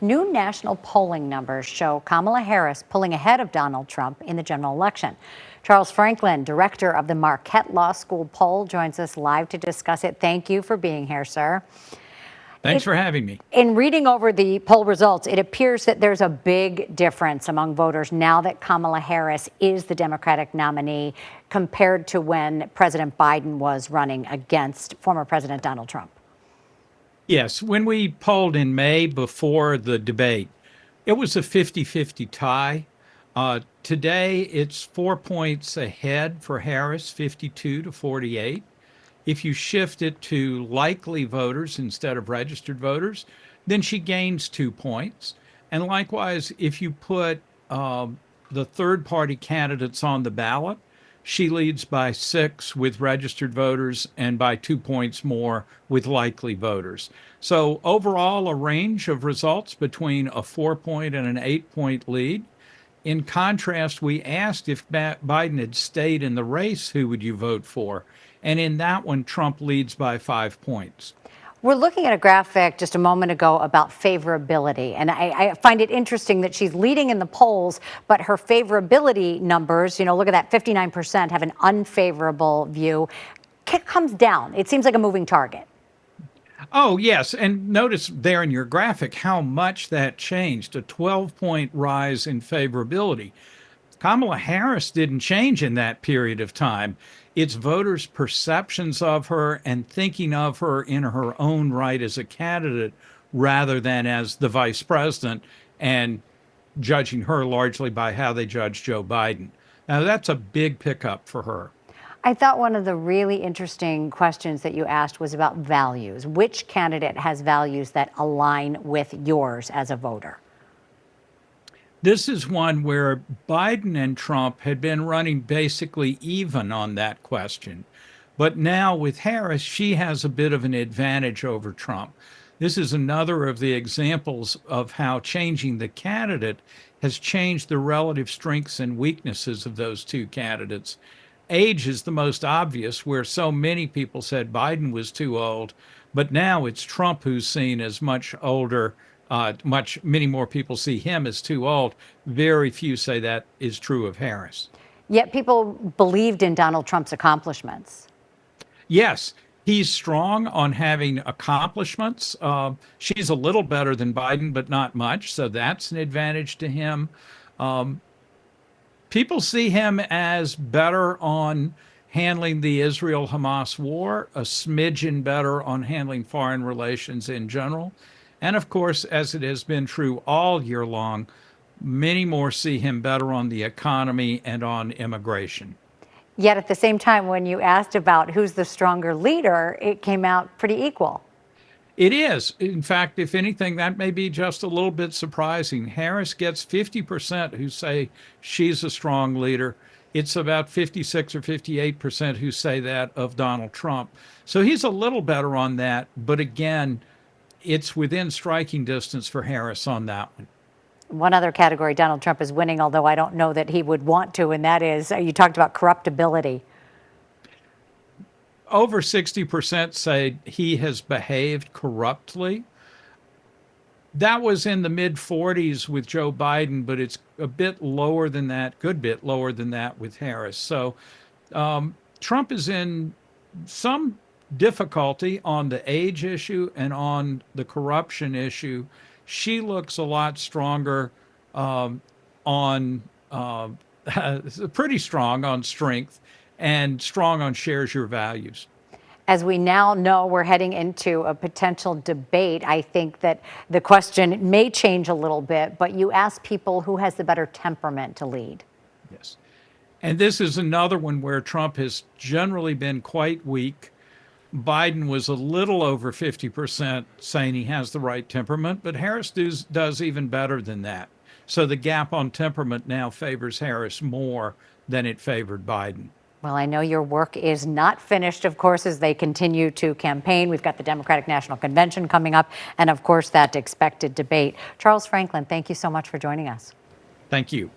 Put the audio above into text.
New national polling numbers show Kamala Harris pulling ahead of Donald Trump in the general election. Charles Franklin, director of the Marquette Law School poll, joins us live to discuss it. Thank you for being here, sir. Thanks for having me. In reading over the poll results, it appears that there's a big difference among voters now that Kamala Harris is the Democratic nominee compared to when President Biden was running against former President Donald Trump. Yes, when we polled in May before the debate, it was a 50-50 tie. Today, it's 4 points ahead for Harris, 52 to 48. If you shift it to likely voters instead of registered voters, then she gains 2 points. And likewise, if you put the third-party candidates on the ballot, she leads by 6 with registered voters and by 2 points more with likely voters. So overall, a range of results between a 4-point and an 8-point lead. In contrast, we asked if Biden had stayed in the race, who would you vote for? And in that one, Trump leads by 5 points. We're looking at a graphic just a moment ago about favorability, and I find it interesting that she's leading in the polls, but her favorability numbers, look at that, 59% have an unfavorable view, comes down. It seems like a moving target. Oh, yes. And notice there in your graphic how much that changed, a 12-point rise in favorability. Kamala Harris didn't change in that period of time. It's voters' perceptions of her and thinking of her in her own right as a candidate rather than as the vice president and judging her largely by how they judge Joe Biden. Now, that's a big pickup for her. I thought one of the really interesting questions that you asked was about values. Which candidate has values that align with yours as a voter? This is one where Biden and Trump had been running basically even on that question. But now with Harris, she has a bit of an advantage over Trump. This is another of the examples of how changing the candidate has changed the relative strengths and weaknesses of those two candidates. Age is the most obvious, where so many people said Biden was too old, but now it's Trump who's seen as much older. Many more people see him as too old. Very few say that is true of Harris. Yet people believed in Donald Trump's accomplishments. Yes, he's strong on having accomplishments. She's a little better than Biden, but not much, so that's an advantage to him. People see him as better on handling the Israel-Hamas war, a smidgen better on handling foreign relations in general. And of course, as it has been true all year long, many more see him better on the economy and on immigration. Yet at the same time, when you asked about who's the stronger leader, it came out pretty equal. It is. In fact, if anything, that may be just a little bit surprising. Harris gets 50% who say she's a strong leader. It's about 56 or 58% who say that of Donald Trump. So he's a little better on that. But again, it's within striking distance for Harris on that one. One other category Donald Trump is winning, although I don't know that he would want to, and that is, you talked about corruptibility. Over 60% say he has behaved corruptly. That was in the mid-40s with Joe Biden, but it's a bit lower than that, good bit lower than that with Harris. So Trump is in some difficulty on the age issue and on the corruption issue. She looks a lot stronger pretty strong on strength and strong on shares your values. As we now know, we're heading into a potential debate. I think that the question may change a little bit, but you ask people who has the better temperament to lead. Yes. And this is another one where Trump has generally been quite weak. Biden was a little over 50% saying he has the right temperament, but Harris does even better than that. So the gap on temperament now favors Harris more than it favored Biden. Well, I know your work is not finished, of course, as they continue to campaign. We've got the Democratic National Convention coming up, and of course, that expected debate. Charles Franklin, thank you so much for joining us. Thank you.